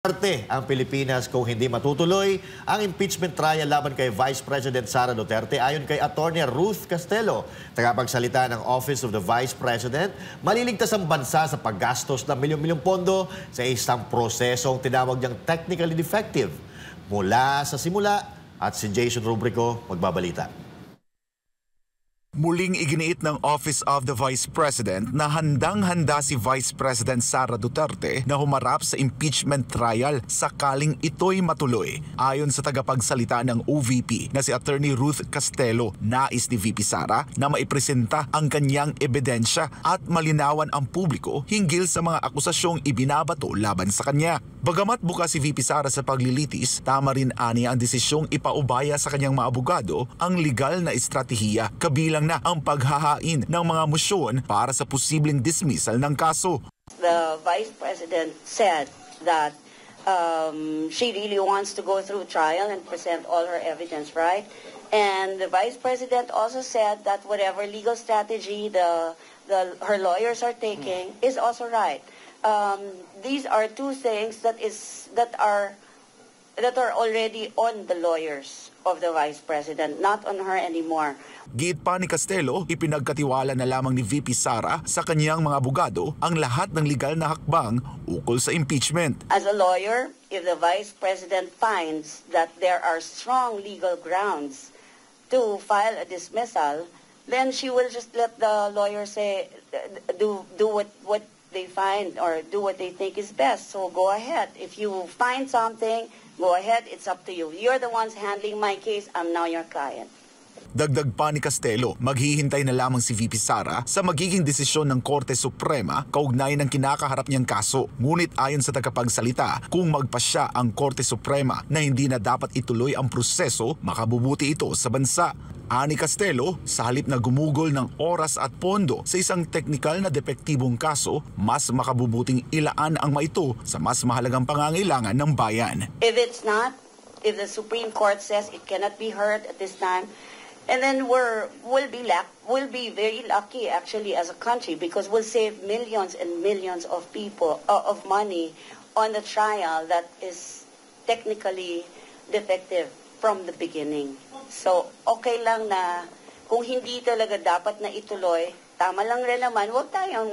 Duterte ang Pilipinas kung hindi matutuloy ang impeachment trial laban kay Vice President Sara Duterte. Ayon kay Attorney Ruth Castelo, tagapagsalita ng Office of the Vice President, maliligtas ang bansa sa paggastos ng milyong-milyong pondo sa isang prosesong tinawag niyang technically defective. Mula sa simula at si Jason Rubrico magbabalita. Muling iginiit ng Office of the Vice President na handang-handa si Vice President Sara Duterte na humarap sa impeachment trial sakaling ito'y matuloy. Ayon sa tagapagsalita ng OVP na si Attorney Ruth Castelo, nais ni VP Sara na maipresenta ang kanyang ebidensya at malinawan ang publiko hinggil sa mga akusasyong ibinabato laban sa kanya. Bagamat bukas si VP Sara sa paglilitis, tama rin aniya ang desisyong ipaubaya sa kanyang mga abogado ang legal na estratehiya kabilang na ang paghahain ng mga motion para sa posibleng dismissal ng kaso. The Vice President said that she really wants to go through trial and present all her evidence, right? And the Vice President also said that whatever legal strategy her lawyers are taking is also right. These are two things that are already on the lawyers of the Vice President, not on her anymore. Giit pa ni Castelo, ipinagkatiwala na lamang ni VP Sara sa kanyang mga abogado ang lahat ng legal na hakbang ukol sa impeachment. As a lawyer, if the Vice President finds that there are strong legal grounds to file a dismissal, then she will just let the lawyer say, do what they find or do what they think is best. So go ahead. If you find something, go ahead. It's up to you. You're the ones handling my case. I'm now your client. Dagdag pa ni Castelo, maghihintay na lamang si VP Sara sa magiging desisyon ng Korte Suprema kaugnay ng kinakaharap niyang kaso. Ngunit ayon sa tagapagsalita, kung magpasya ang Korte Suprema na hindi na dapat ituloy ang proseso, makabubuti ito sa bansa. Ani Castelo, sa halip na gumugol ng oras at pondo sa isang teknikal na depektibong kaso, mas makabubuting ilaan ang maito sa mas mahalagang pangangailangan ng bayan. If the Supreme Court says it cannot be heard at this time, and then we'll be very lucky actually as a country, because we'll save millions and millions of of money on the trial that is technically defective from the beginning. So okay lang na kung hindi talaga dapat na ituloy, tama lang rin naman, huwag tayong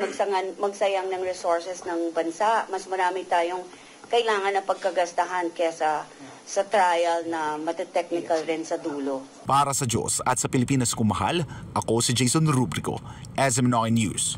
magsayang ng resources ng bansa. Mas marami tayong kailangan na pagkagastahan kesa sa trial na matetechnical rin sa dulo. Para sa Diyos at sa Pilipinas kumahal, ako si Jason Rubrico, SM9 News.